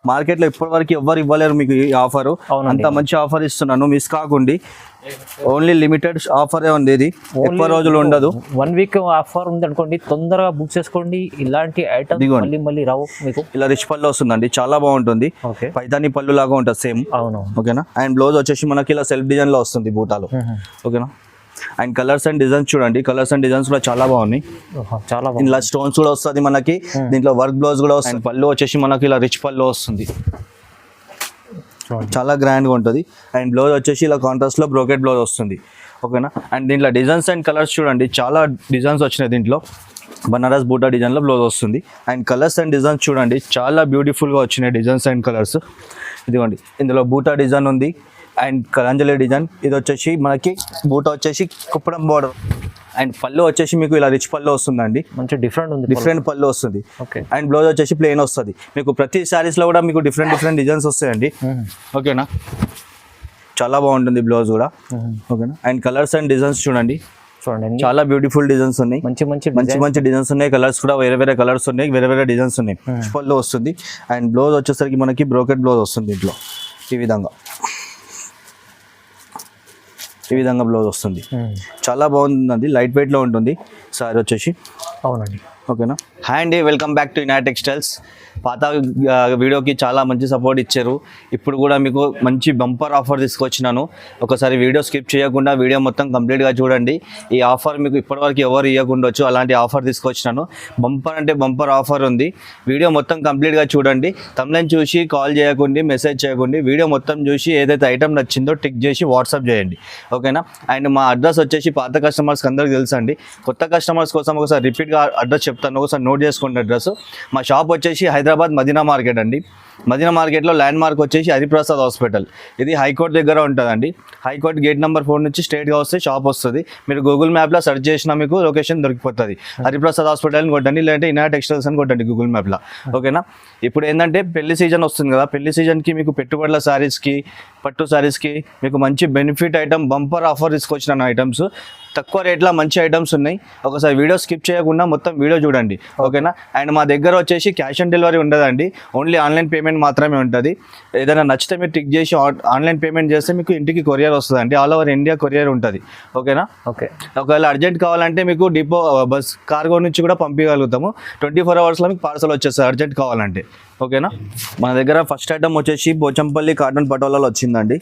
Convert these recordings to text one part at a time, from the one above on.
మార్కెట్లో ఇప్పటివరకు ఎవ్వరు ఇవ్వలేరు మీకు ఈ ఆఫర్. అంత మంచి ఆఫర్ ఇస్తున్నాను, మిస్ కాకండి. ఓన్లీ లిమిటెడ్ ఆఫరే ఉంది, ఇది ఎక్కువ రోజులు ఉండదు. 1 వీక్ ఆఫర్ ఉంది అనుకోండి, తొందరగా బుక్ చేసుకోండి. ఇలాంటి ఐటమ్ మళ్ళీ రావు మీకు. ఇలా రిచ్ పళ్ళు వస్తుందండి, చాలా బాగుంటుంది. పైతాని పళ్ళు లాగా ఉంటుంది సేమ్. అవును, ఓకేనా. అండ్ బ్లౌజ్ వచ్చేసి మనకి ఇలా సెల్ఫ్ డిజైన్ లో వస్తుంది బూటాలు. ఓకేనా. అండ్ కలర్స్ అండ్ డిజైన్స్ చూడండి, కలర్స్ అండ్ డిజైన్స్ కూడా చాలా బాగున్నాయి. ఇలా స్టోన్స్ కూడా వస్తుంది మనకి, దీంట్లో వర్క్ బ్లౌజ్ కూడా వస్తుంది. పళ్ళు వచ్చేసి మనకి ఇలా రిచ్ పళ్ళు వస్తుంది, చాలా గ్రాండ్ గా ఉంటుంది. అండ్ బ్లౌజ్ వచ్చేసి ఇలా కాంట్రాస్ట్ లో బ్రోకెట్ బ్లౌజ్ వస్తుంది. ఓకేనా. అండ్ దీంట్లో డిజైన్స్ అండ్ కలర్స్ చూడండి, చాలా డిజైన్స్ వచ్చినాయి దీంట్లో. బనారస్ బూటా డిజైన్ లో బ్లౌజ్ వస్తుంది. అండ్ కలర్స్ అండ్ డిజైన్స్ చూడండి, చాలా బ్యూటిఫుల్ గా వచ్చినాయి డిజైన్స్ అండ్ కలర్స్. ఇదిగోండి, ఇందులో బూటా డిజైన్ ఉంది అండ్ కలంజలి డిజైన్. ఇది వచ్చేసి మనకి బూటా వచ్చేసి కుప్పడం బోర్డర్. అండ్ పళ్ళు వచ్చేసి మీకు ఇలా రిచ్ పళ్ళు వస్తుందండి, మంచి డిఫరెంట్ పళ్ళు వస్తుంది. అండ్ బ్లౌజ్ వచ్చేసి ప్లెయిన్ వస్తుంది. మీకు ప్రతి శారీస్ లో కూడా మీకు డిఫరెంట్ డిజైన్స్ వస్తాయండి. ఓకేనా. చాలా బాగుంటుంది బ్లౌజ్ కూడా. ఓకేనా. అండ్ కలర్స్ అండ్ డిజైన్స్ చూడండి, చాలా బ్యూటిఫుల్ డిజైన్స్ ఉన్నాయి. మంచి డిజైన్స్ ఉన్నాయి. కలర్స్ కూడా వేరే కలర్స్ ఉన్నాయి, వేరే డిజైన్స్ ఉన్నాయి. పళ్ళు వస్తుంది. అండ్ బ్లౌజ్ వచ్చేసరికి మనకి బ్రోకెట్ బ్లౌజ్ వస్తుంది ఇంట్లో. ఈ విధంగా బ్లౌజ్ వస్తుంది. చాలా బాగుందండి, లైట్ వెయిట్ లో ఉంటుంది సారీ వచ్చేసి. అవునండి. ఓకేనా. హాయ్ అండి, వెల్కమ్ బ్యాక్ టు ఇనాయట్ టెక్స్టైల్స్. పాత వీడియోకి చాలా మంచి సపోర్ట్ ఇచ్చారు. ఇప్పుడు కూడా మీకు మంచి బంపర్ ఆఫర్ తీసుకొచ్చినాను. ఒకసారి వీడియో స్కిప్ చేయకుండా వీడియో మొత్తం కంప్లీట్గా చూడండి. ఈ ఆఫర్ మీకు ఇప్పటివరకు ఎవరు ఇవ్వకుండొచ్చు, అలాంటి ఆఫర్ తీసుకొచ్చినాను. బంపర్ అంటే బంపర్ ఆఫర్ ఉంది. వీడియో మొత్తం కంప్లీట్గా చూడండి. తమ్లైన్ చూసి కాల్ చేయకండి, మెసేజ్ చేయకండి. వీడియో మొత్తం చూసి ఏదైతే ఐటమ్ నచ్చిందో టిక్ చేసి వాట్సాప్ చేయండి. ఓకేనా. అండ్ మా అడ్రస్ వచ్చేసి పాత కస్టమర్స్కి అందరికి తెలుసండి. కొత్త కస్టమర్స్ కోసం ఒకసారి రిపీట్గా అడ్రస్ చెప్తాను, ఒకసారి నోట్ చేసుకోండి అడ్రస్. మా షాప్ వచ్చేసి హైదరాబాద్ మదీనా మార్కెట్ అండి. మదీనా మార్కెట్లో ల్యాండ్ మార్క్ వచ్చేసి హరిప్రసాద్ హాస్పిటల్. ఇది హైకోర్టు దగ్గర ఉంటుందండి. హైకోర్టు గేట్ నెంబర్ 4 నుంచి స్ట్రైట్గా వస్తే షాప్ వస్తుంది. మీరు గూగుల్ మ్యాప్లో సెర్చ్ చేసినా మీకు లొకేషన్ దొరికిపోతుంది. హరిప్రసాద్ హాస్పిటల్ అని కొట్టండి, లేదంటే ఇనాయట్ టెక్స్టైల్స్ అని కొట్టండి గూగుల్ మ్యాప్లో. ఓకేనా. ఇప్పుడు ఏంటంటే పెళ్లి సీజన్ వస్తుంది కదా, పెళ్లి సీజన్కి మీకు పెట్టుబడుల శారీస్కి, పట్టు శారీస్కి మీకు మంచి బెనిఫిట్ ఐటమ్ బంపర్ ఆఫర్ తీసుకొచ్చిన ఐటమ్స్. తక్కువ రేట్లో మంచి ఐటమ్స్ ఉన్నాయి. ఒకసారి వీడియో స్కిప్ చేయకుండా మొత్తం వీడియో చూడండి. ఓకేనా. అండ్ మా దగ్గర వచ్చేసి క్యాష్ ఆన్ డెలివరీ ఉండదండి, ఓన్లీ ఆన్లైన్ పేమెంట్ మాత్రమే ఉంటుంది. ఏదైనా నచ్చితే మీరు టిక్ చేసి ఆన్లైన్ పేమెంట్ చేస్తే మీకు ఇంటికి కొరియర్ వస్తుందండి. ఆల్ ఓవర్ ఇండియా కొరియర్ ఉంటుంది. ఓకేనా. ఒకవేళ అర్జెంట్ కావాలంటే మీకు డిపో బస్ కార్గో నుంచి కూడా పంపించగలుగుతాము. 24 అవర్స్లో మీకు పార్సల్ వచ్చేస్తుంది అర్జెంట్ కావాలంటే. ఓకేనా. మన దగ్గర ఫస్ట్ ఐటమ్ వచ్చేసి పోచంపల్లి కాటన్ పటోలాలో వచ్చిందండి.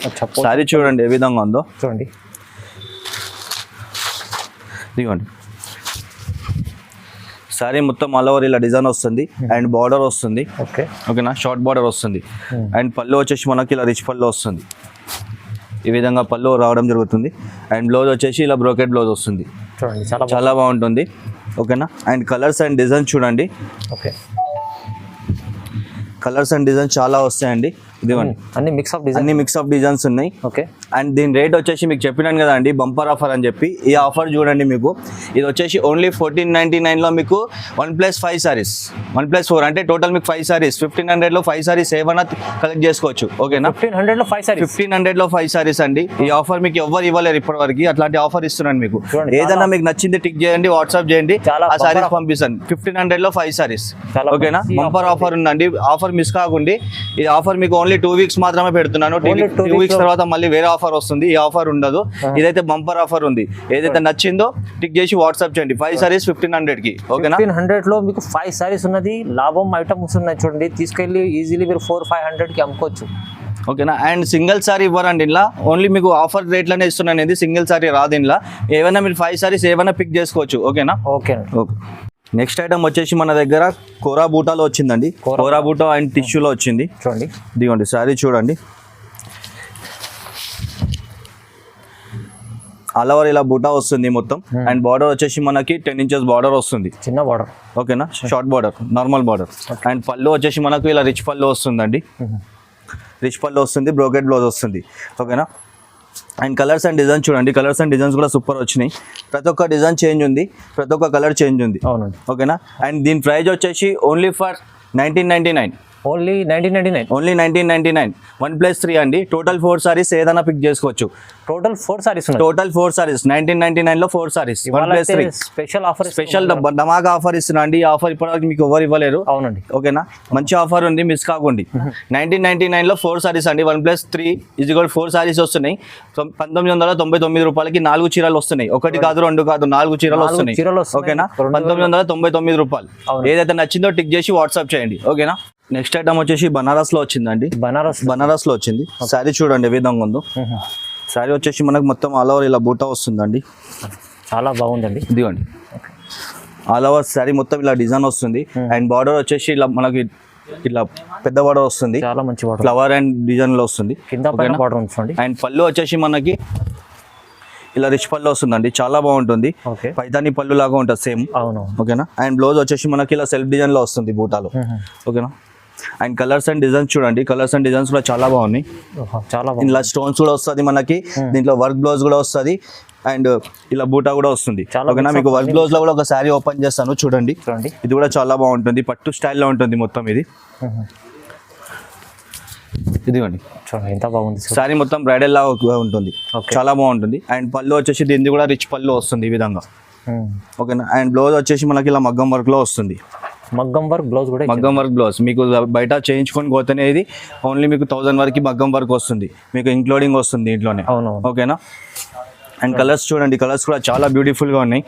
సారీ చూడండి ఏ విధంగా ఉందో చూడండి. ఇదిగోండి, సారీ మొత్తం ఆల్ ఓవర్ ఇలా డిజైన్ వస్తుంది. అండ్ బార్డర్ వస్తుంది. ఓకేనా. షార్ట్ బార్డర్ వస్తుంది. అండ్ పళ్ళు వచ్చేసి మనకి ఇలా రిచ్ పళ్ళు వస్తుంది. ఈ విధంగా పళ్ళు రావడం జరుగుతుంది. అండ్ బ్లౌజ్ వచ్చేసి ఇలా బ్రోకెట్ బ్లౌజ్ వస్తుంది. చాలా బాగుంటుంది. ఓకేనా. అండ్ కలర్స్ అండ్ డిజైన్స్ చూడండి. కలర్స్ అండ్ డిజైన్స్ చాలా వస్తాయండి. ఇదిగోండి, అన్ని మిక్స్ ఆఫ్ డిజైన్స్ ఉన్నాయి. ఓకే. అండ్ దీని రేట్ వచ్చేసి మీకు చెప్పినాను కదా అండి, బంపర్ ఆఫర్ అని చెప్పి. ఈ ఆఫర్ చూడండి, మీకు ఇది వచ్చేసి ఓన్లీ 1499లో మీకు 1+5 సారీస్, 1+4 అంటే టోటల్ మీకు 5 సారీస్. 1500లో 5 సారీస్ ఏమైనా కలెక్ట్ చేసుకోవచ్చు. ఓకేనా. 1500లో 5 సారీస్ అండి. ఈ ఆఫర్ మీకు ఎవరు ఇవ్వలేరు ఇప్పటివరకు, అట్లాంటి ఆఫర్ ఇస్తున్నాను మీకు. ఏదైనా మీకు నచ్చింది టిక్ చేయండి, వాట్సాప్ చేయండి, ఆ సారీస్ పంపిస్తాను. 1500లో 5 సారీస్. ఓకేనా. బంపర్ ఆఫర్ ఉందండి, ఆఫర్ మిస్ కాకండి. ఈ ఆఫర్ మీకు ఓన్లీ 2 వీక్స్ మాత్రమే పెడుతున్నాను. 2 వీక్స్ తర్వాత మళ్ళీ వేరే ఆఫర్ వస్తుంది. ఈ ఆఫర్ ఉండదు. ఇదైతే బంపర్ ఆఫర్ ఉంది. ఏదైతే నచ్చిందో టిక్ చేసి వాట్సాప్ చేయండి. 5 సారీస్ 1500కి. ఓకేనా. 1500లో మీకు 5 సారీస్ ఉన్నది, లాభం ఐటమ్స్ ఉన్నాయి చూడండి. తీసుకెళ్ళి ఈజీలీ మీరు 400-500కి అమ్ముకోవచ్చు. ఓకేనా. అండ్ సింగిల్ సారీ ఇవ్వరండి ఇలా, ఓన్లీ మీకు ఆఫర్ రేట్లోనే ఇస్తున్నాను. ఇది సింగిల్ సారీ రాదు ఇలా. ఏమైనా మీరు 5 సారీస్ ఏమైనా పిక్ చేసుకోవచ్చు. ఓకేనా. ఓకే. నెక్స్ట్ ఐటమ్ వచ్చేసి మన దగ్గర కోరా బూటాలో వచ్చిందండి. కోరా బూటా అండ్ టిష్యూలో వచ్చింది చూడండి. ఇదిగోండి సారీ చూడండి, ఆల్ ఓవర్ ఇలా బూటా వస్తుంది మొత్తం. అండ్ బార్డర్ వచ్చేసి మనకి 10 ఇంచెస్ బార్డర్ వస్తుంది, చిన్న బార్డర్. ఓకేనా. Short border, normal border. And పళ్ళు వచ్చేసి మనకు ఇలా రిచ్ పళ్ళు వస్తుందండి. రిచ్ పళ్ళు వస్తుంది, బ్రోకెట్ బ్లౌజ్ వస్తుంది. ఓకేనా. అండ్ కలర్స్ అండ్ డిజైన్స్ చూడండి, కలర్స్ అండ్ డిజైన్స్ కూడా సూపర్ వచ్చినాయి. ప్రతి ఒక్క డిజైన్ చేంజ్ ఉంది, ప్రతి ఒక్క కలర్ చేంజ్ ఉంది. ఓకేనా. అండ్ దీని ప్రైస్ వచ్చేసి ఓన్లీ ఫర్ 1999. ఓన్లీ 1999. ఓన్లీ 1999. 1+3 అండి. టోటల్ 4 సారీస్ ఏదైనా పిక్ చేసుకోవచ్చు. టోటల్ 4 సారీస్ ఉన్నాయి. టోటల్ 4 సారీస్ 1999 లో 4 సారీస్ 1+3 స్పెషల్ ఆఫర్, స్పెషల్ ధమాకా ఆఫర్ ఇస్తున్నా అండి. ఈ ఆఫర్ ఇప్పటివరకు మీకు ఎవరు ఇవ్వలేరు. అవునండి. ఓకేనా, మంచి ఆఫర్ ఉంది, మిస్ కాకండి. 1999 లో 4 సారీస్ అండి. 1+3 4 సారీస్ వస్తున్నాయి. 1999 రూపాయలకి 4 చీరలు వస్తున్నాయి. ఒకటి కాదు, రెండు కాదు, 4 చీరలు వస్తున్నాయి. ఓకేనా, 1999 రూపాయలు. ఏదైతే నచ్చిందో టిక్ చేసి వాట్సాప్ చేయండి. ఓకేనా. నెక్స్ట్ ఐటమ్ వచ్చేసి బనారస్ లో వచ్చిందండి. బనారస్ లో వచ్చింది. శారీ చూడండి ఏ విధంగా ఉందో. శారీ వచ్చేసి మనకు మొత్తం ఆల్ ఓవర్ ఇలా బూటా వస్తుందండి. చాలా బాగుందండి. ఇదిగోండి, ఆల్ ఓవర్ శారీ మొత్తం ఇలా డిజైన్ వస్తుంది. అండ్ బార్డర్ వచ్చేసి ఇలా మనకి ఇట్లా పెద్ద బార్డర్ వస్తుంది. చాలా మంచి బార్డర్, ఫ్లవర్ అండ్ డిజైన్ లో వస్తుంది. కింద పైన బార్డర్ ఉంటుంది. అండ్ పళ్ళు వచ్చేసి మనకి ఇలా రిచ్ పళ్ళు వస్తుందండి. చాలా బాగుంటుంది. పైతాని పళ్ళు లాగా ఉంటుంది సేమ్. అవును. ఓకేనా. అండ్ బ్లౌజ్ వచ్చేసి మనకి ఇలా సెల్ఫ్ డిజైన్ లో వస్తుంది బూటాలో. ఓకేనా. అండ్ కలర్స్ అండ్ డిజైన్స్ చూడండి. కలర్స్ అండ్ డిజైన్స్ కూడా చాలా బాగున్నాయి. చాలా ఇలా స్టోన్స్ కూడా వస్తుంది మనకి. దీంట్లో వర్క్ బ్లౌజ్ కూడా వస్తుంది. అండ్ ఇలా బూటా కూడా వస్తుంది. ఓకేనా. మీకు వర్క్ బ్లౌజ్ లో కూడా ఒక శారీ ఓపెన్ చేస్తాను చూడండి. ఇది కూడా చాలా బాగుంటుంది. పట్టు స్టైల్లో ఉంటుంది మొత్తం ఇది. ఇదిగోండి చూడండి ఎంత బాగుంది. శారీ మొత్తం బ్రైడల్ లాగా ఉంటుంది. చాలా బాగుంటుంది. అండ్ పళ్ళు వచ్చేసి దీన్ని కూడా రిచ్ పళ్ళు వస్తుంది ఈ విధంగా. ఓకేనా. అండ్ బ్లౌజ్ వచ్చేసి మనకి ఇలా మగ్గం వర్క్ లో వస్తుంది. మగ్గం వర్క్ బ్లౌజ్ కూడా, మగ్గం వర్క్ బ్లౌజ్ మీకు బయట చేయించుకొని పోతేనే ఇది ఓన్లీ మీకు 1000 వరకు మగ్గం వర్క్ వస్తుంది. మీకు ఇంక్లూడింగ్ వస్తుంది ఇంట్లోనే. ఓకేనా. అండ్ కలర్స్ చూడండి. కలర్స్ కూడా చాలా బ్యూటిఫుల్ గా ఉన్నాయి.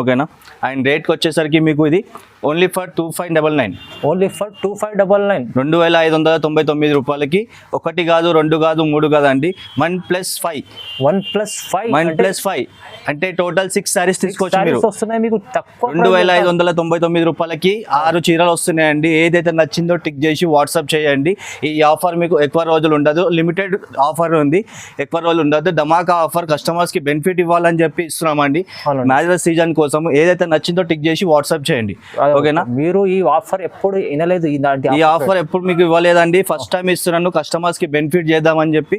ఓకేనా. అండ్ రేట్కి వచ్చేసరికి మీకు ఇది ఓన్లీ ఫర్ 2599. Only for 2599. 2599 రూపాయలకి. ఒకటి కాదు, రెండు కాదు, మూడు కాదు అండి. 1+5 అంటే టోటల్ 6 సారీస్ తీసుకోవచ్చు మీరు. 2599 రూపాయలకి 6 చీరలు వస్తున్నాయండి. ఏదైతే నచ్చిందో టిక్ చేసి వాట్సాప్ చేయండి. ఈ ఆఫర్ మీకు ఎక్కువ రోజులు ఉండదు, లిమిటెడ్ ఆఫర్ ఉంది, ఎక్కువ రోజులు ఉండదు. ధమాకా ఆఫర్, కస్టమర్స్ కి బెనిఫిట్ ఇవ్వాలని చెప్పి ఇస్తున్నామండి. మ్యారేజ్ సీజన్ కోసం ఏదైతే నచ్చిందో టిక్ చేసి వాట్సాప్ చేయండి. ఓకేనా. మీరు ఈ ఆఫర్ ఎప్పుడు వినలేదు, ఈ ఆఫర్ ఎప్పుడు మీకు ఇవ్వలేదండి. ఫస్ట్ టైం ఇస్తున్నాను. కస్టమర్స్ కి బెనిఫిట్ చేద్దామని చెప్పి.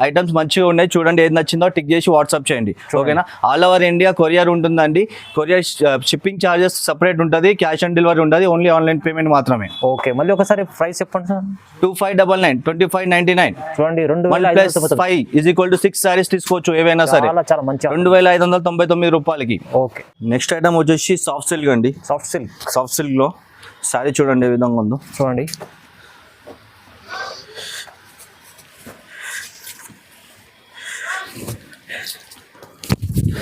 ఐటమ్స్ మంచిగా ఉన్నాయి చూడండి. ఏది నచ్చిందో టిక్ చేసి వాట్సాప్ చేయండి. ఓకేనా. ఆల్ ఓవర్ ఇండియా కొరియర్ ఉంటుందండి. కొరియర్ షిప్పింగ్ ఛార్జెస్ సపరేట్ ఉంటుంది. క్యాష్ ఆన్ డెలివరీ ఉండదు. ఓన్లీ ఆన్లైన్ పేమెంట్ మాత్రమే. ఓకే, మళ్ళీ ఒకసారి ప్రైస్ చెప్పండి సార్. 2599. చూడండి 1+5 6 సారీస్ తీసుకోవచ్చు ఏవైనా సరే. 2599 రూపాయలకి. ఓకే. నెక్స్ట్ ఐటమ్ వచ్చేసి సాఫ్ట్ సిల్క్ అండి. సాఫ్ట్ సిల్క్ లో శారీ చూడండి ఏ విధంగా ఉందో. చూడండి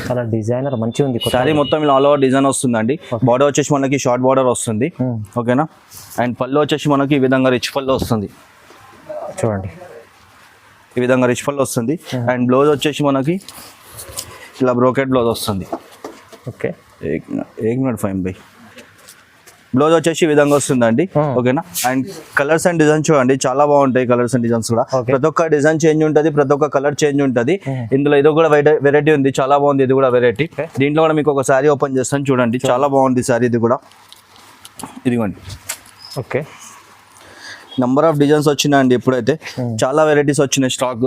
చాలా డిజైనర్ మంచిగా ఉంది. శారీ మొత్తం ఇలా ఆల్ ఓవర్ డిజైన్ వస్తుందండి. బార్డర్ వచ్చేసి మనకి షార్ట్ బార్డర్ వస్తుంది. ఓకేనా. అండ్ పళ్ళు వచ్చేసి మనకి ఈ విధంగా రిచ్ పళ్ళు వస్తుంది. చూడండి ఈ విధంగా రిచ్ పళ్ళు వస్తుంది. అండ్ బ్లౌజ్ వచ్చేసి మనకి ఇలా బ్రోకెట్ బ్లౌజ్ వస్తుంది. ఓకే. 1 minute 5 by బ్లౌజ్ వచ్చేసి ఈ విధంగా వస్తుందండి. ఓకేనా. అండ్ కలర్స్ అండ్ డిజైన్ చూడండి చాలా బాగుంటాయి. కలర్స్ అండ్ డిజైన్స్ కూడా ప్రతి ఒక్క డిజైన్ చేంజ్ ఉంటుంది, ప్రతి ఒక్క కలర్ చేంజ్ ఉంటుంది. ఇందులో ఇది కూడా వెరైటీ ఉంది, చాలా బాగుంది. ఇది కూడా వెరైటీ. దీంట్లో కూడా మీకు ఒక శారీ ఓపెన్ చేస్తాను చూడండి. చాలా బాగుంది శారీ. ఇది కూడా ఇదిగోండి. ఓకే. నెంబర్ ఆఫ్ డిజైన్స్ వచ్చినాయండి ఇప్పుడైతే. చాలా వెరైటీస్ వచ్చినాయి స్టాక్.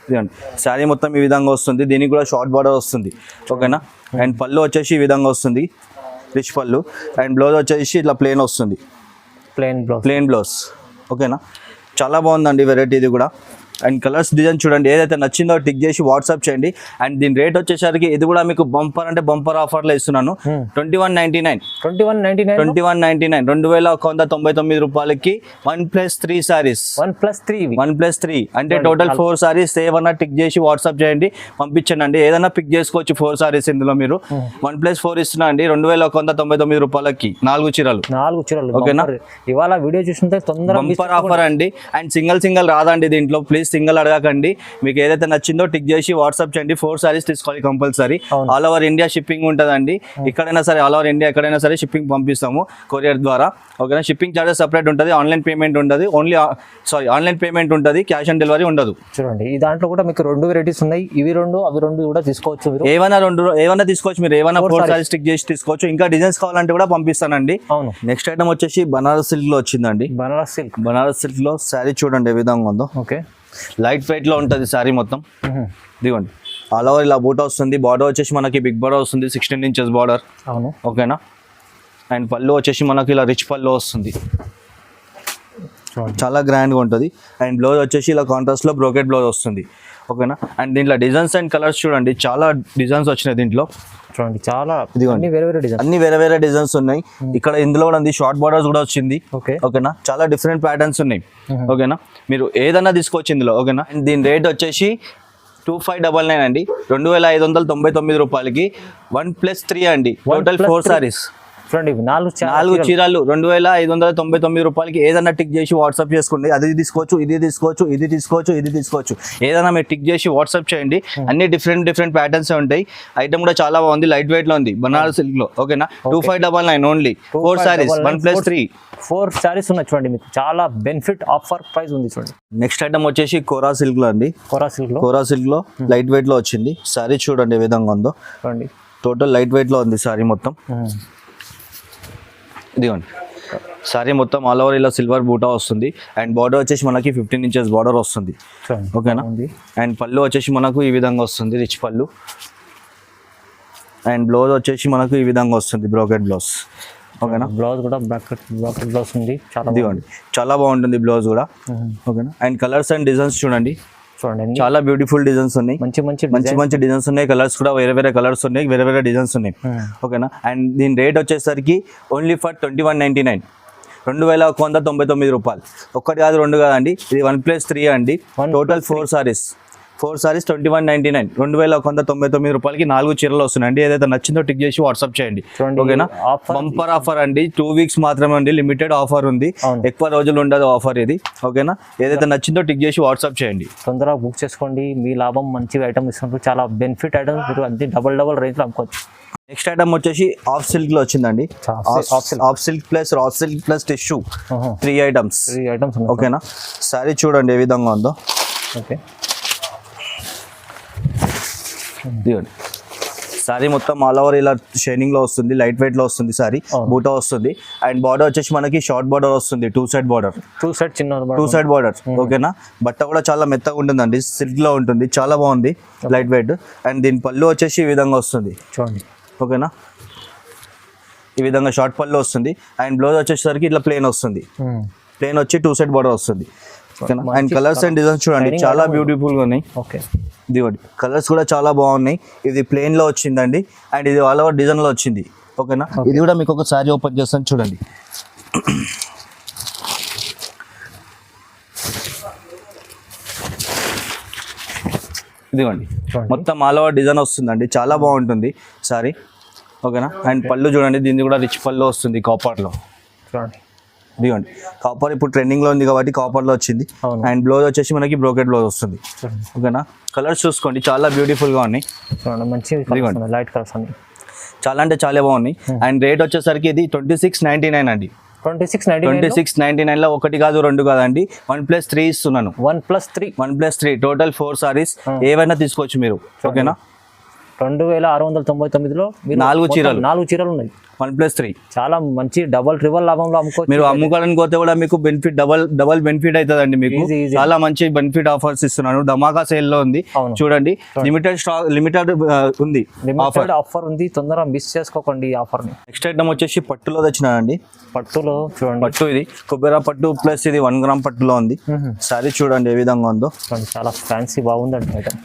ఇదిగోండి శారీ మొత్తం ఈ విధంగా వస్తుంది. దీనికి కూడా షార్ట్ బార్డర్ వస్తుంది. ఓకేనా. అండ్ పళ్ళు వచ్చేసి ఈ విధంగా వస్తుంది, రిచ్ పళ్ళు. అండ్ బ్లౌజ్ వచ్చేసి ఇట్లా ప్లెయిన్ వస్తుంది, ప్లెయిన్ బ్లౌజ్. ఓకేనా. చాలా బాగుందండి వెరైటీ ఇది కూడా. అండ్ కలర్స్ డిజైన్ చూడండి. ఏదైతే నచ్చిందో టిక్ చేసి వాట్సాప్ చేయండి. అండ్ దీని రేట్ వచ్చేసరికి ఇది కూడా మీకు బంపర్ అంటే బంపర్ ఆఫర్లో ఇస్తున్నాను. 2199. 2199 రూపాయలకి 1+3 సారీస్. 1+3 అంటే టోటల్ 4 సారీస్. ఏమన్నా టిక్ చేసి వాట్సాప్ చేయండి, పంపించండి. ఏదైనా పిక్ చేసుకోవచ్చు 4 సారీస్ ఇందులో మీరు. 1+4 ఇస్తున్నా అండి. 2199 రూపాయలకి 4 చీరలు. ఓకేనా. ఇవాళ వీడియో చూస్తుంటే తొందరగా బంపర్ ఆఫర్ అండి. అండ్ సింగిల్ రాదండి దీంట్లో. ప్లీజ్ సింగిల్ అడగకండి. మీకు ఏదైతే నచ్చిందో టిక్ చేసి వాట్సాప్ చేయండి. 4 సారీస్ తీసుకోవాలి compulsory. All over India shipping ఉంటుందండి. ఎక్కడైనా సరే ఆల్ ఓవర్ ఇండియా ఎక్కడైనా సరే షిప్పింగ్ పంపిస్తాము కొరియర్ ద్వారా. ఓకేనా. షిప్పింగ్ చార్జెస్ సపరేట్ ఉంటుంది. ఆన్లైన్ పేమెంట్ ఉండదు. ఆన్లైన్ పేమెంట్ ఉంటుంది, క్యాష్ ఆన్ డెలివరీ ఉండదు. చూడండి ఈ దాంట్లో కూడా మీకు 2 వెరైటీస్ ఉన్నాయి. ఇవి 2 అవి 2 కూడా తీసుకోవచ్చు. ఏమైనా తీసుకోవచ్చు మీరు. ఏమైనా 4 సారీస్ టిక్ చేసి తీసుకోవచ్చు. ఇంకా డిజైన్స్ కావాలంటే కూడా పంపిస్తానండి. అవును. నెక్స్ట్ ఐటమ్ వచ్చేసి బనారస్ సిల్క్ లో వచ్చిందండి. బనారస్ సిల్క్ లో శారీ చూడండి ఏ విధంగా ఉందో. ఓకే. లైట్ వెయిట్ లో ఉంటుంది శారీ మొత్తం. ఇదిగోండి ఆల్ ఓవర్ ఇలా బూట వస్తుంది. బార్డర్ వచ్చేసి మనకి బిగ్ బార్డర్ వస్తుంది, 16 inches బార్డర్. అవును. ఓకేనా. అండ్ పళ్ళు వచ్చేసి మనకి ఇలా రిచ్ పళ్ళు వస్తుంది. చాలా గ్రాండ్గా ఉంటుంది. అండ్ బ్లౌజ్ వచ్చేసి ఇలా కాంట్రాస్ట్లో బ్రోకెట్ బ్లౌజ్ వస్తుంది. ఓకేనా. అండ్ దీంట్లో డిజైన్స్ అండ్ కలర్స్ చూడండి, చాలా డిజైన్స్ వచ్చినాయి దీంట్లో. చూడండి చాలా ఇదిగోండి వేరే వేరే డిజైన్, అన్ని వేరే వేరే డిజైన్స్ ఉన్నాయి. ఇక్కడ ఇందులో కూడా ఉంది, షార్ట్ బార్డర్స్ కూడా వచ్చింది. ఓకేనా. చాలా డిఫరెంట్ ప్యాటర్న్స్ ఉన్నాయి. ఓకేనా. మీరు ఏదన్నా తీసుకోవచ్చు ఇందులో. ఓకేనా. అండ్ దీని రేట్ వచ్చేసి 2599 అండి, 2599 రూపాయలకి 1+3 అండి. టోటల్ 4 సారీస్. చూడండి 4 చీరలు 2599 రూపాయలకి. ఏదన్నా టిక్ చేసి వాట్సాప్ చేసుకోండి. అది తీసుకోవచ్చు, ఇది తీసుకోవచ్చు, ఇది తీసుకోవచ్చు, ఇది తీసుకోవచ్చు. ఏదైనా మీరు టిక్ చేసి వాట్సాప్ చేయండి. అన్ని డిఫరెంట్ ప్యాటర్న్స్ ఉంటాయి. ఐటమ్ కూడా చాలా బాగుంది, లైట్ వెయిట్ లో ఉంది, బనారస్ సిల్క్ లో. ఓకేనా. 2599 ఓన్లీ 4 సారీస్ 1+3. 4 సారీస్ ఉన్నాయి చూడండి, మీకు చాలా బెనిఫిట్ ఆఫర్ ప్రైస్ ఉంది చూడండి. నెక్స్ట్ ఐటమ్ వచ్చేసి కోరా సిల్క్ లో అండి. కోరా సిల్క్ లో లైట్ వెయిట్ లో వచ్చింది. సారీ చూడండి ఏ విధంగా ఉందో. చూడండి టోటల్ లైట్ వెయిట్ లో ఉంది సారీ మొత్తం. ఇదిగోండి సారీ మొత్తం ఆల్ ఓవర్ ఇలా సిల్వర్ బూటా వస్తుంది. అండ్ బార్డర్ వచ్చేసి మనకి 15 ఇంచెస్ బార్డర్ వస్తుంది. ఓకేనా. అండ్ పళ్ళు వచ్చేసి మనకు ఈ విధంగా వస్తుంది, రిచ్ పళ్ళు. అండ్ బ్లౌజ్ వచ్చేసి మనకు ఈ విధంగా వస్తుంది, బ్రోకెట్ బ్లౌజ్. ఓకేనా. బ్లౌజ్ కూడా బ్రోకెట్ బ్లౌజ్ ఉంది. ఇదిగోండి చాలా బాగుంటుంది బ్లౌజ్ కూడా. ఓకేనా. అండ్ కలర్స్ అండ్ డిజైన్స్ చూడండి, చాలా బ్యూటిఫుల్ డిజైన్స్ ఉన్నాయి. మంచి డిజైన్స్ ఉన్నాయి. కలర్స్ కూడా వేరే వేరే కలర్స్ ఉన్నాయి, వేరే వేరే డిజైన్స్ ఉన్నాయి. ఓకేనా. అండ్ దీని రేట్ వచ్చేసరికి ఓన్లీ ఫర్ 2199, 2199 రూపాయలు. ఒక్కటి కాదు, రెండు కాదండి, ఇది 1+3 అండి. టోటల్ 4 సారీస్ 2199, 2199 రూపాయలకి 4 చీరలు వస్తున్నాయండి. ఏదైతే నచ్చిందో టిక్ చేసి వాట్సాప్ చేయండి. ఓకేనా. బంపర్ ఆఫర్ అండి, 2 వీక్స్ మాత్రమే అండి, లిమిటెడ్ ఆఫర్ ఉంది, ఎక్కువ రోజులు ఉండదు ఆఫర్ ఇది. ఓకేనా. ఏదైతే నచ్చిందో టిక్ చేసి వాట్సాప్ చేయండి. తొందరగా బుక్ చేసుకోండి, మీ లాభం. మంచిగా ఐటమ్ ఇస్తున్నారు, చాలా బెనిఫిట్ ఐటమ్. మీరు అంతే డబల్ రేంజ్ లో అమ్ముకోవచ్చు. నెక్స్ట్ ఐటమ్ వచ్చేసి ఆఫ్ సిల్క్ లో వచ్చిందండి. Of silk plus raw silk plus tissue, 3 items. ఓకేనా. సారీ చూడండి ఏ విధంగా ఉందో. ఓకే. సారీ మొత్తం ఆల్ ఓవర్ ఇలా షైనింగ్ లో వస్తుంది, లైట్ వెయిట్ లో వస్తుంది సారీ. బూటా వస్తుంది. అండ్ బార్డర్ వచ్చేసి మనకి షార్ట్ బార్డర్ వస్తుంది, 2 సైడ్ బార్డర్. 2 side border. ఓకేనా. బట్ట కూడా చాలా మెత్తగా ఉంటుందండి, సిల్క్ లో ఉంటుంది, చాలా బాగుంది, లైట్ వెయిట్. అండ్ దీని పళ్ళు వచ్చేసి ఈ విధంగా వస్తుంది చూడండి. ఓకేనా. ఈ విధంగా షార్ట్ పళ్ళు వస్తుంది. అండ్ బ్లౌజ్ వచ్చేసరికి ఇట్లా ప్లెయిన్ వస్తుంది, ప్లెయిన్ వచ్చి 2 సైడ్ బార్డర్ వస్తుంది. ఓకేనా. అండ్ కలర్స్ అండ్ డిజైన్స్ చూడండి, చాలా బ్యూటిఫుల్ గా ఉన్నాయి. ఓకే. ఇదిగోండి కలర్స్ కూడా చాలా బాగున్నాయి. ఇది ప్లెయిన్ లో వచ్చిందండి, అండ్ ఇది ఆల్ ఓవర్ డిజైన్ లో వచ్చింది. ఓకేనా. ఇది కూడా మీకు ఒక సారీ ఓపెన్ చేస్తాను చూడండి. ఇదిగోండి మొత్తం ఆల్ ఓవర్ డిజైన్ వస్తుందండి, చాలా బాగుంటుంది సారీ. ఓకేనా. అండ్ పళ్ళు చూడండి, దీన్ని కూడా రిచ్ పళ్ళు వస్తుంది కాపర్లో. చూడండి ఇదిగోండి కాపర్ ఇప్పుడు ట్రెండింగ్ లో ఉంది కాబట్టి కాపర్ లో వచ్చింది. అండ్ బ్లౌజ్ వచ్చేసి మనకి బ్రోకెట్ బ్లౌజ్ వస్తుంది. ఓకేనా. కలర్స్ చూసుకోండి, చాలా బ్యూటిఫుల్ గా ఉన్నాయి. లైట్ కలర్స్ అన్ని చాలా అంటే చాలా బాగున్నాయి. అండ్ రేట్ వచ్చేసరికి ఇది 2699 అండి. 2699 లో ఒకటి కాదు, రెండు కాదండి, 1+3 ఇస్తున్నాను. 1+3 టోటల్ 4 సారీస్. ఏవైనా తీసుకోవచ్చు మీరు. ఓకేనా. 2699లో 4 చీరలు ఉన్నాయి. 1+3 చాలా మంచి ట్రిపుల్ లాభంలో అమ్ముకోవచ్చు. మీరు అమ్ముకోవడానికి పోతే కూడా మీకు బెనిఫిట్ డబల్ బెనిఫిట్ అవుతుందండి. మీకు చాలా మంచి బెనిఫిట్ ఆఫర్స్ ఇస్తున్నాను. ధమాకా సేల్ లో ఉంది చూడండి. లిమిటెడ్ స్టాక్, లిమిటెడ్ ఉంది, ఆఫర్ ఉంది. తొందరగా మిస్ చేసుకోకండి ఈ ఆఫర్ ని. నెక్స్ట్ ఐటమ్ వచ్చేసి పట్టులో తెచ్చినానండి. పట్టులో చూడండి, పట్టు ఇది కొబ్బరి పట్టు ప్లస్ ఇది 1 గ్రామ్ పట్టులో ఉంది. సారీ చూడండి ఏ విధంగా ఉందో. చాలా ఫ్యాన్సీ బాగుందండి ఐటమ్.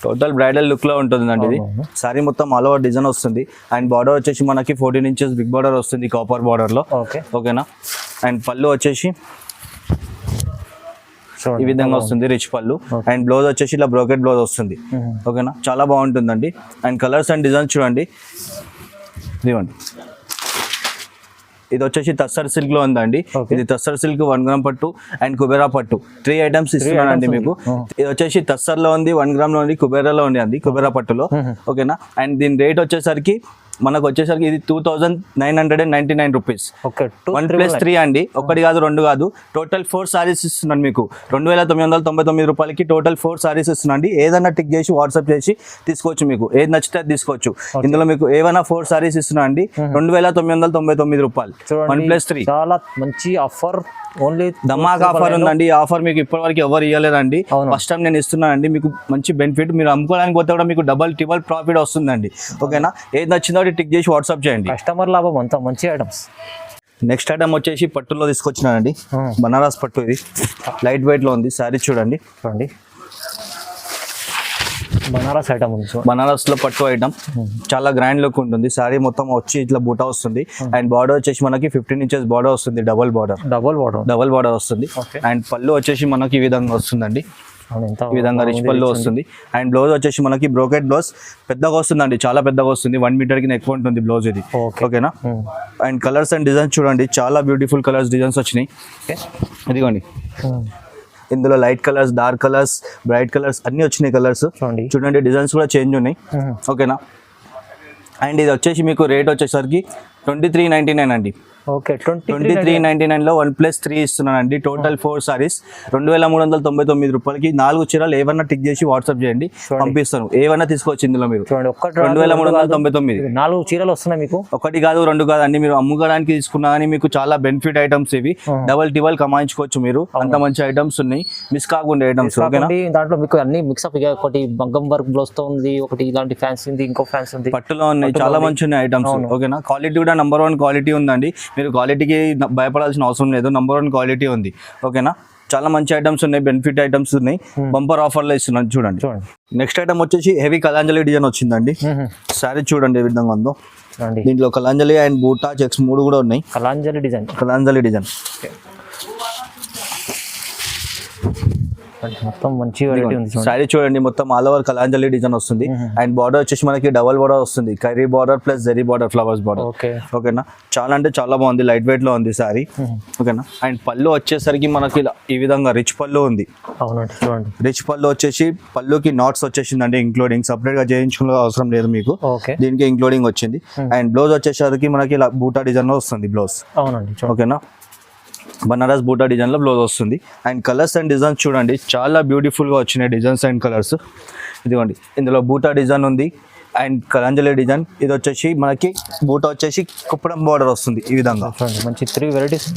టోటల్ బ్రైడల్ లుక్ లో ఉంటుందండి ఇది. సారీ మొత్తం ఆల్ ఓవర్ డిజైన్ వస్తుంది. అండ్ బార్డర్ వచ్చేసి మనకి 14 ఇంచెస్ బిగ్ బార్డర్ వస్తుంది కాపర్ బార్డర్ లో. ఓకేనా. అండ్ పళ్ళు వచ్చేసి ఈ విధంగా వస్తుంది, రిచ్ పళ్ళు. అండ్ బ్లౌజ్ వచ్చేసి ఇలా బ్రోకెట్ బ్లౌజ్ వస్తుంది. ఓకేనా. చాలా బాగుంటుందండి. అండ్ కలర్స్ అండ్ డిజైన్స్ చూడండి. ఇదిగోండి ఇది వచ్చేసి తస్సర్ సిల్క్ లో ఉందండి. ఇది తస్సర్ సిల్క్ 1 గ్రామ్ పట్టు అండ్ కుబేరా పట్టు 3 ఐటమ్స్ ఇస్తున్నానండి మీకు. ఇది వచ్చేసి తస్సర్ లో ఉంది, 1 గ్రామ్ లో ఉంది, కుబేరాలో ఉంది అండి, కుబేరా పట్టులో. ఓకేనా. అండ్ దీని రేట్ వచ్చేసరికి మనకు వచ్చేసరికి ఇది 2999 రూపీస్. 1+3 అండి, ఒకటి కాదు, రెండు కాదు, టోటల్ 4 సారీస్ ఇస్తున్నాను మీకు. 2999 రూపాయలకి టోటల్ 4 సారీస్ ఇస్తున్నాండి. ఏదైనా టిక్ చేసి వాట్సాప్ చేసి తీసుకోవచ్చు, మీకు ఏది నచ్చితే అది తీసుకోవచ్చు. ఇందులో మీకు ఏమైనా 4 సారీస్ ఇస్తున్నా అండి, 2999 రూపాయలు. 1+3 చాలా మంచి ఆఫర్, ఓన్లీ ధమాకా ఆఫర్ ఉందండి. ఈ ఆఫర్ మీకు ఇప్పటి వరకు ఎవరు ఇవ్వలేదండి, ఫస్ట్ టైం నేను ఇస్తున్నానండి. మీకు మంచి బెనిఫిట్, మీరు అమ్ముకోవడానికి పోతే కూడా మీకు ట్రిపుల్ ప్రాఫిట్ వస్తుందండి. ఓకేనా. ఏది నచ్చిందో టిక్ చేసి వాట్సాప్ చేయండి. కస్టమర్ లాభం అంతా మంచి ఐటమ్స్. నెక్స్ట్ ఐటమ్ వచ్చేసి పట్టులో తీసుకొచ్చినానండి, బనారస్ పట్టు. ఇది లైట్ వెయిట్ లో ఉంది శారీ చూడండి. చూడండి బనారస్ ఐటమ్ ఉంది. బనారస్ లో పట్టు ఐటమ్ చాలా గ్రాండ్ లుక్ ఉంటుంది. శారీ మొత్తం వచ్చి ఇట్లా బూటా వస్తుంది. అండ్ బార్డర్ వచ్చేసి మనకి 15 ఇంచెస్ బార్డర్ వస్తుంది. డబల్ బార్డర్ వస్తుంది. అండ్ పళ్ళు వచ్చేసి మనకి ఈ విధంగా వస్తుందండి. ఈ విధంగా రిచ్ పళ్ళు వస్తుంది. అండ్ బ్లౌజ్ వచ్చేసి మనకి బ్రోకెట్ బ్లౌజ్ పెద్దగా వస్తుందండి, చాలా పెద్దగా వస్తుంది. 1 మీటర్ కి ఎక్కువ ఉంటుంది బ్లౌజ్ ఇది. ఓకేనా. అండ్ కలర్స్ అండ్ డిజైన్స్ చూడండి, చాలా బ్యూటిఫుల్ కలర్స్ డిజైన్స్ వచ్చినాయి. ఇదిగోండి, ఇందులో light colours, dark colours, bright colours అన్ని వచ్చినాయి కలర్స్. చూడండి డిజైన్స్ కూడా చేంజ్ ఉన్నాయి. ఓకేనా. అండ్ ఇది వచ్చేసి మీకు రేట్ వచ్చేసరికి 2399 అండి. ఓకే, 2399 లో 1+3 ఇస్తున్నానండి. టోటల్ 4 సారీస్ 2399 రూపాయలకి. 4 చీరలు ఏవన్నా టిక్ చేసి వాట్సాప్ చేయండి, పంపిస్తాను. ఏవన్నా తీసుకోవచ్చు ఇందులో మీరు. 2399 4 చీరలు వస్తున్నాయి మీకు. 1 కాదు 2 కాదు అండి. మీరు అమ్ముకోవడానికి తీసుకున్నా కానీ మీకు చాలా బెనిఫిట్ ఐటమ్స్ ఇవి. డబల్ కమాయించుకోవచ్చు మీరు, అంత మంచి ఐటమ్స్ ఉన్నాయి. మిస్ కాకుండా ఐటమ్స్. ఓకేనా. దాంట్లో మీకు అన్ని మిక్స్అప్, ఒకటి మగ్గం వర్క్ బ్లౌజ్ తో ఉంది, ఒకటి ఇలాంటి ఫ్యాన్స్ ఉంది, ఇంకో ఫ్యాన్స్ ఉంది, పట్టులో ఉన్నాయి. చాలా మంచి ఉన్నాయి ఐటమ్స్. ఓకేనా. క్వాలిటీ కూడా నంబర్ 1 క్వాలిటీ ఉందండి. మీరు క్వాలిటీకి భయపడాల్సిన అవసరం లేదు, నంబర్ 1 క్వాలిటీ ఉంది. ఓకేనా. చాలా మంచి ఐటమ్స్ ఉన్నాయి, బెనిఫిట్ ఐటమ్స్ ఉన్నాయి. బంపర్ ఆఫర్లో ఇస్తున్నాను చూడండి. నెక్స్ట్ ఐటమ్ వచ్చేసి హెవీ కలాంజలి డిజైన్ వచ్చిందండి. శారీ చూడండి ఏ విధంగా ఉందో. దీంట్లో కలాంజలి అండ్ బూటా చెక్స్ 3 కూడా ఉన్నాయి. కలాంజలి డిజైన్ మొత్తం మంచి వెరైటీ ఉంది. శారీ చూడండి, మొత్తం ఆల్ ఓవర్ కలాంజలి డిజైన్ వస్తుంది. అండ్ బార్డర్ వచ్చేసి మనకి డబల్ బార్డర్ వస్తుంది. Curry border plus zari border, flowers border. ఓకేనా. చాలా అంటే చాలా బాగుంది, లైట్ వెయిట్ లో ఉంది శారీ. ఓకేనా. అండ్ పళ్ళు వచ్చేసరికి మనకి ఈ విధంగా రిచ్ పళ్ళు ఉంది. రిచ్ పళ్ళు వచ్చేసి పళ్ళుకి నాట్స్ వచ్చేసిందండి, ఇంక్లూడింగ్. సపరేట్ గా చేయించుకునే అవసరం లేదు మీకు, దీనికి ఇంక్లూడింగ్ వచ్చింది. అండ్ బ్లౌజ్ వచ్చేసరికి మనకి ఇలా బూటా డిజైన్ లో వస్తుంది బ్లౌజ్. ఓకేనా. బనారస్ బూటా డిజైన్ లో బ్లౌజ్ వస్తుంది. అండ్ కలర్స్ అండ్ డిజైన్స్ చూడండి, చాలా బ్యూటిఫుల్ గా వచ్చినాయి డిజైన్స్ అండ్ కలర్స్. ఇదిగోండి, ఇందులో బూటా డిజైన్ ఉంది అండ్ కలాంజలి డిజైన్. ఇది వచ్చేసి మనకి బూటా వచ్చేసి కుప్పడం బార్డర్ వస్తుంది ఈ విధంగా. మంచి 3 వెరైటీస్.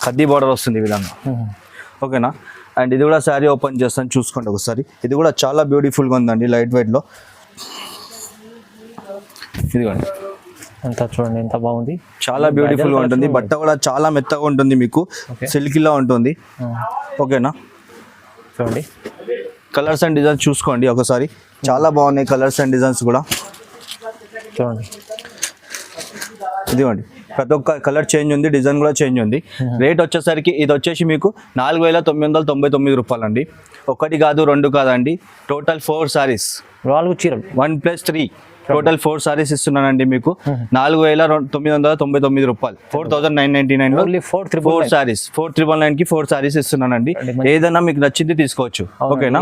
ఖద్దీ బార్డర్ వస్తుంది ఈ విధంగా. ఓకేనా. అండ్ ఇది కూడా శారీ ఓపెన్ చేస్తాను, చూసుకోండి ఒకసారి. ఇది కూడా చాలా బ్యూటిఫుల్ గా ఉందండి, లైట్ వెయిట్ లో. ఇదిగోండి, అంతా చూడండి ఎంత బాగుంది, చాలా బ్యూటిఫుల్ గా ఉంటుంది. బట్ట కూడా చాలా మెత్తగా ఉంటుంది, మీకు సిల్క్ లా ఉంటుంది. ఓకేనా. చూడండి కలర్స్ అండ్ డిజైన్స్ చూసుకోండి ఒకసారి, చాలా బాగున్నాయి కలర్స్ అండ్ డిజైన్స్ కూడా. చూడండి ఇదిగోండి, ప్రతి ఒక్క కలర్ చేంజ్ ఉంది, డిజైన్ కూడా చేంజ్ ఉంది. రేట్ వచ్చేసరికి ఇది వచ్చేసి మీకు 4999 రూపాయలు అండి. 1 కాదు 2 కాదండి, టోటల్ 4 సారీస్, 4 చీరలు 1+3 టోటల్ 4 సారీస్ ఇస్తున్నానండి మీకు. 4999 రూపాయలు, 4999 లో 4 సారీస్, 4999 కి 4 సారీస్ ఇస్తున్నానండి. ఏదైనా మీకు నచ్చింది తీసుకోవచ్చు. ఓకేనా.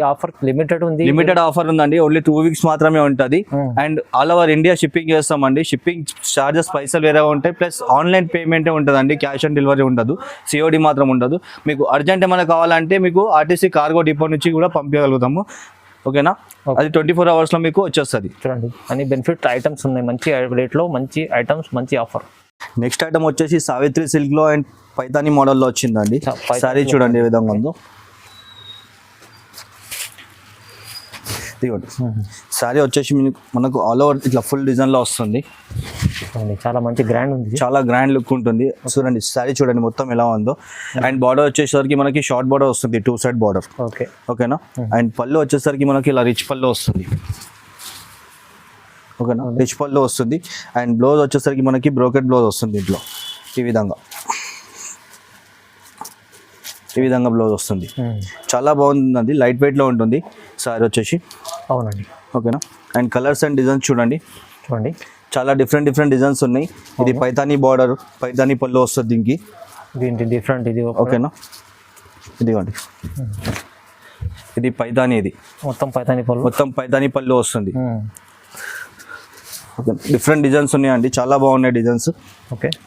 లిమిటెడ్ ఆఫర్ ఉందండి, ఓన్లీ 2 వీక్స్ మాత్రమే ఉంటుంది. And all over India shipping చేస్తామండి. షిప్పింగ్ చార్జెస్ పైసలు వేరే ఉంటాయి, ప్లస్ ఆన్లైన్ పేమెంటే ఉంటుందండి, క్యాష్ ఆన్ డెలివరీ ఉండదు, COD మాత్రం ఉండదు. మీకు అర్జెంట్ ఏమైనా కావాలంటే మీకు RTC కార్గో డిపో నుంచి కూడా పంపించగలుగుతాము. ఓకేనా. అది 24 hours లో మీకు వచ్చేస్తుంది. చూడండి అన్ని బెనిఫిట్ ఐటమ్స్ ఉన్నాయి, మంచి రేట్ లో మంచి ఐటమ్స్, మంచి ఆఫర్. నెక్స్ట్ ఐటమ్ వచ్చేసి సావిత్రి సిల్క్ లో అండ్ పైతాని మోడల్లో వచ్చిందండి. సారీ చూడండి ఏ విధంగా ఉందో. సారీ వచ్చేసి మనకు ఆల్ ఓవర్ ఇట్లా ఫుల్ డిజైన్ లో వస్తుంది. చాలా మంచి గ్రాండ్ ఉంది, చాలా గ్రాండ్ లుక్ ఉంటుంది. చూడండి సారీ చూడండి మొత్తం ఎలా ఉందో. అండ్ బార్డర్ వచ్చేసరికి మనకి షార్ట్ బార్డర్ వస్తుంది, 2 సైడ్ బార్డర్. ఓకేనా. అండ్ పళ్ళు వచ్చేసరికి మనకి ఇలా రిచ్ పళ్ళు వస్తుంది. ఓకేనా, రిచ్ పళ్ళు వస్తుంది. అండ్ బ్లౌజ్ వచ్చేసరికి మనకి బ్రోకెట్ బ్లౌజ్ వస్తుంది ఇంట్లో ఈ విధంగా. బ్లౌజ్ వస్తుంది, చాలా బాగుంది, లైట్ వెయిట్ లో ఉంటుంది సారీ వచ్చేసి. అవునండి. ఓకేనా. అండ్ కలర్స్ అండ్ డిజైన్స్ చూడండి, చాలా డిఫరెంట్ డిజైన్స్ ఉన్నాయి. ఇది పైతానీ బార్డర్, పైతానీ పళ్ళు వస్తుంది దీనికి. డిఫరెంట్ ఇది. ఓకేనా. ఇదిగోండి, ఇది పైతానీ, ఇది మొత్తం పైతానీ పళ్ళు వస్తుంది. ఓకే, డిఫరెంట్ డిజైన్స్ ఉన్నాయండి, చాలా బాగున్నాయి డిజైన్స్.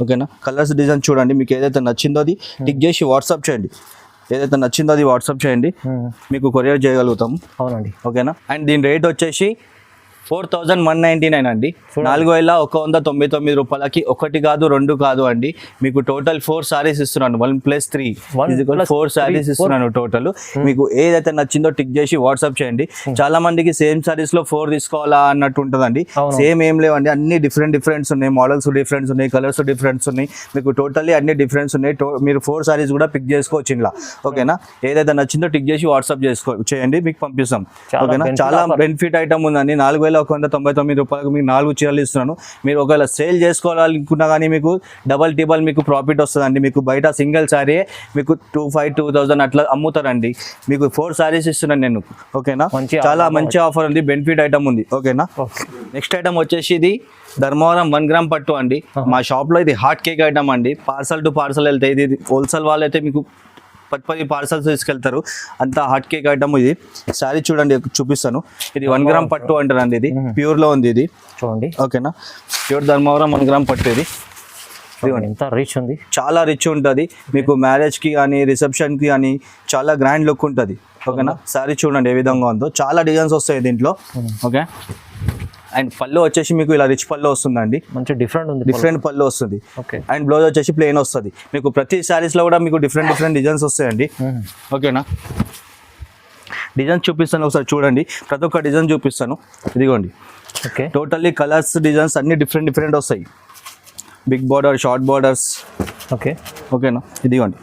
ఓకేనా. కలర్స్ డిజైన్ చూడండి, మీకు ఏదైతే నచ్చిందో అది టిక్ చేసి వాట్సాప్ చేయండి. మీకు కొరియర్ చేయగలుగుతాము. అవునండి. ఓకేనా. అండ్ దీని రేట్ వచ్చేసి 4199 అండి. 4199 రూపాయలకి ఒకటి కాదు రెండు కాదు అండి, మీకు టోటల్ 4 సారీస్ ఇస్తున్నాను. 1+3 4 సారీస్ ఇస్తున్నాను టోటల్. మీకు ఏదైతే నచ్చిందో టిక్ చేసి వాట్సాప్ చేయండి. చాలా మందికి సేమ్ సారీస్ లో 4 తీసుకోవాలా అన్నట్టు ఉంటుందండి. సేమ్ ఏం లేవండి, అన్ని డిఫరెంట్స్ ఉన్నాయి, మోడల్స్ డిఫరెంట్స్ ఉన్నాయి, కలర్స్ డిఫరెంట్స్ ఉన్నాయి, మీకు టోటల్లీ అన్ని డిఫరెన్స్ ఉన్నాయి. మీరు 4 సారీస్ కూడా పిక్ చేసుకోవచ్చు ఇలా. ఓకేనా, ఏదైతే నచ్చిందో టిక్ చేసి వాట్సాప్ చేయండి, మీకు పంపిస్తాం. ఓకేనా, చాలా బెనిఫిట్ ఐటమ్ ఉందండి. 4199 రూపాయలకు మీకు 4 చీరలు ఇస్తున్నాను. మీరు ఒకవేళ సేల్ చేసుకోవాలనుకున్నా కానీ మీకు డబల్ మీకు ప్రాఫిట్ వస్తుందండి. మీకు బయట సింగిల్ సారీ మీకు 2000 అట్లా అమ్ముతారండి, మీకు 4 సారీస్ ఇస్తున్నాను నేను. ఓకేనా, చాలా మంచి ఆఫర్ ఉంది, బెనిఫిట్ ఐటమ్ ఉంది. ఓకేనా, నెక్స్ట్ ఐటమ్ వచ్చేసి ఇది ధర్మవరం 1 గ్రామ్ పట్టు అండి. మా షాప్ లో ఇది హాట్ కేక్ ఐటమ్ అండి, పార్సల్ టు పార్సల్ వెళ్తాయి. ఇది హోల్సేల్ వాళ్ళు అయితే మీకు 10 పార్సల్స్ తీసుకెళ్తారు, అంత హాట్ కేక్ ఐటమ్. ఇది సారీ చూడండి, చూపిస్తాను. ఇది 1 గ్రామ్ పట్టు అంటారండి, ఇది ప్యూర్ లో ఉంది ఇది చూడండి. ఓకేనా, ప్యూర్ ధర్మవరం 1 గ్రామ్ పట్టు. ఇది ఎంత రిచ్ ఉంది, చాలా రిచ్ ఉంటుంది. మీకు మ్యారేజ్ కి కానీ రిసెప్షన్ కి కానీ చాలా గ్రాండ్ లుక్ ఉంటుంది. ఓకేనా, సారీ చూడండి ఏ విధంగా ఉందో, చాలా డిజైన్స్ వస్తాయి దీంట్లో. ఓకే, అండ్ పళ్ళు వచ్చేసి మీకు ఇలా రిచ్ పళ్ళు వస్తుందండి, మంచి డిఫరెంట్ పళ్ళు వస్తుంది. అండ్ బ్లౌజ్ వచ్చేసి ప్లెయిన్ వస్తుంది. మీకు ప్రతి సారీస్ లో కూడా మీకు డిఫరెంట్ డిజైన్స్ వస్తాయండి. ఓకేనా, డిజైన్స్ చూపిస్తాను ఒకసారి చూడండి, ప్రతి ఒక్క డిజైన్ చూపిస్తాను. ఇదిగోండి, టోటల్లీ కలర్స్ డిజైన్స్ అన్ని డిఫరెంట్ వస్తాయి. Big border, short borders. ఓకేనా, ఇదిగోండి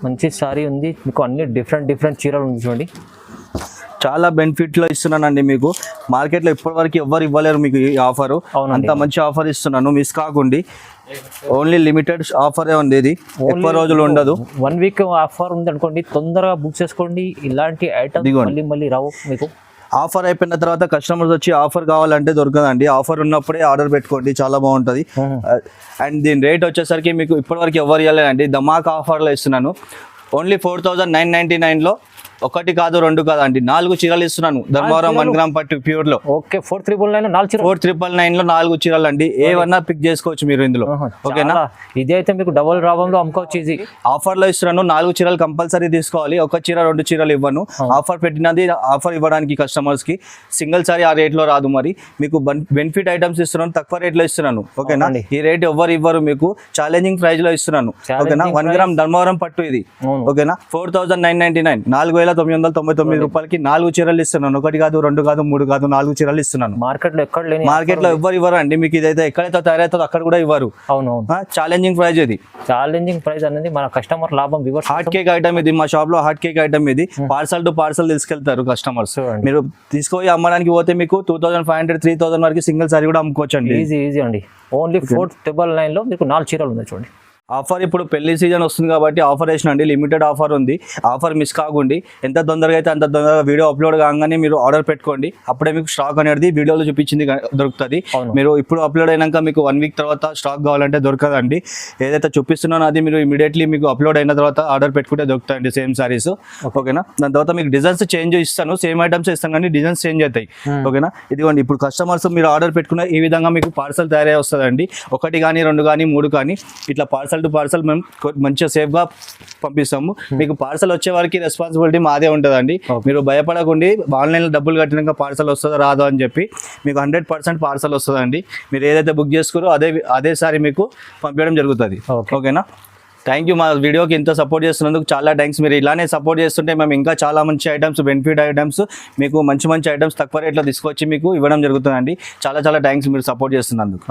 మంచి సారీ ఉంది, మీకు అన్ని డిఫరెంట్ చీరలు ఉంది చూడండి. చాలా బెనిఫిట్లో ఇస్తున్నానండి మీకు. మార్కెట్లో ఇప్పటివరకు ఎవరు ఇవ్వలేరు మీకు ఈ ఆఫర్, అంత మంచి ఆఫర్ ఇస్తున్నాను, మిస్ కాకండి. ఓన్లీ లిమిటెడ్ ఆఫరే ఉంది, ఇది ఎక్కువ రోజులు ఉండదు. 1 వీక్ ఆఫర్ ఉంది అనుకోండి, తొందరగా బుక్ చేసుకోండి. ఇలాంటి ఐటమ్ మళ్ళీ రావు మీకు. ఆఫర్ అయిపోయిన తర్వాత కస్టమర్స్ వచ్చి ఆఫర్ కావాలంటే దొరకదండి, ఆఫర్ ఉన్నప్పుడే ఆర్డర్ పెట్టుకోండి, చాలా బాగుంటుంది. అండ్ దీని రేట్ వచ్చేసరికి మీకు ఇప్పటివరకు ఎవరు ఇవ్వలేదండి, ధమాకా ఆఫర్లో ఇస్తున్నాను. ఓన్లీ 4999లో ఒకటి కాదు రెండు కాదు అండి, 4 చీరలు ఇస్తున్నాను. ధర్మవరం 1 గ్రామ్ పట్టు ప్యూర్ లో. 4999 లో 4 చీరలు అండి, ఏవన్నా పిక్ చేసుకోవచ్చు మీరు ఇందులో. ఓకేనా, ఇది అయితే మీకు డబుల్ లాభంలో అమ్ముకోవచ్చు. ఇది ఆఫర్ లో ఇస్తున్నాను. 4 చీరలు కంపల్సరీ తీసుకోవాలి, 1 చీర 2 చీరలు ఇవ్వను. ఆఫర్ పెట్టినది ఆఫర్ ఇవ్వడానికి కస్టమర్స్ కి, సింగిల్ సారీ ఆ రేట్ లో రాదు. మరి మీకు బెనిఫిట్ ఐటమ్స్ ఇస్తున్నాను, తక్కువ రేట్ లో ఇస్తున్నాను. ఓకేనా, ఈ రేట్ ఎవరు ఇవ్వరు, మీకు ఛాలెంజింగ్ ప్రైస్ లో ఇస్తున్నాను. ఓకేనా, 1 గ్రామ్ ధర్మవరం పట్టు ఇది. ఓకేనా, 4999 4999 రూపాయలకి 4 చీరలు ఇస్తున్నాను. 1 కాదు 2 కాదు 3 కాదు 4 చీరలు ఇస్తున్నాను. మార్కెట్ లో ఎవరు ఇవ్వరు అండి, మీకు ఇదైతే ఎక్కడైతే తయారైతుందో అక్కడ కూడా ఇవ్వరు. ఛాలెంజింగ్ ప్రైస్ ఇది. ఛాలెంజింగ్ ప్రైస్ అనేది మన కస్టమర్ లాభం. హాట్ కేక్ ఐటమ్ ఇది, మా షాప్ లో హాట్ కేక్ ఐటమ్ ఇది. పార్సల్ టు పార్సల్ తీసుకెళ్తారు కస్టమర్స్. మీరు తీసుకొని అమ్మడానికి పోతే మీకు 2500 3000 వరకు సింగిల్ సారీ కూడా అమ్ముకోవచ్చు అండి. ఈజీ అండి. ఓన్లీ 4999 లో మీకు 4 చీరలు ఉన్నాయి చూడండి. ఆఫర్ ఇప్పుడు పెళ్లి సీజన్ వస్తుంది కాబట్టి ఆఫర్ వేసినండి, లిమిటెడ్ ఆఫర్ ఉంది. ఆఫర్ మిస్ కాకండి, ఎంత తొందరగా అయితే అంత తొందరగా వీడియో అప్లోడ్ కాగానే మీరు ఆర్డర్ పెట్టుకోండి, అప్పుడే మీకు స్టాక్ అనేది వీడియోలో చూపించింది దొరుకుతుంది. మీరు ఇప్పుడు అప్లోడ్ అయినాక మీకు 1 వీక్ తర్వాత స్టాక్ కావాలంటే దొరకదండి. ఏదైతే చూపిస్తున్నానో అది మీరు ఇమీడియట్లీ మీకు అప్లోడ్ అయిన తర్వాత ఆర్డర్ పెట్టుకుంటే దొరుకుతాయండి సేమ్ సారీస్. ఓకేనా, దాని తర్వాత మీకు డిజైన్స్ చేంజ్ ఇస్తాను, సేమ్ ఐటమ్స్ ఇస్తాను కానీ డిజైన్స్ చేంజ్ అవుతాయి. ఓకేనా, ఇదిగోండి ఇప్పుడు కస్టమర్స్ మీరు ఆర్డర్ పెట్టుకున్న ఈ విధంగా మీకు పార్సల్ తయారై వస్తుందండి. 1 కానీ 2 కానీ 3 కానీ ఇట్లా పార్సల్ టు పార్సల్ మేము మంచిగా సేఫ్ గా పంపిస్తాము. మీకు పార్సల్ వచ్చే వారికి రెస్పాన్సిబిలిటీ మాదే ఉంటుందండి. మీరు భయపడకండి, ఆన్లైన్ లో డబ్బులు కట్టినాక పార్సల్ వస్తుందో రాదో అని చెప్పి, మీకు 100% పార్సల్ వస్తుందండి. మీరు ఏదైతే బుక్ చేసుకోరో అదేసారి మీకు పంపించడం జరుగుతుంది. ఓకేనా, థ్యాంక్ యూ. మా వీడియోకి ఇంత సపోర్ట్ చేస్తున్నందుకు చాలా థ్యాంక్స్. మీరు ఇలానే సపోర్ట్ చేస్తుంటే మేము ఇంకా చాలా మంచి ఐటమ్స్, బెనిఫిట్ ఐటమ్స్, మీకు మంచి ఐటమ్స్ తక్కువ రేట్లో తీసుకొచ్చి మీకు ఇవ్వడం జరుగుతుందండి. చాలా థ్యాంక్స్ మీరు సపోర్ట్ చేస్తున్నందుకు.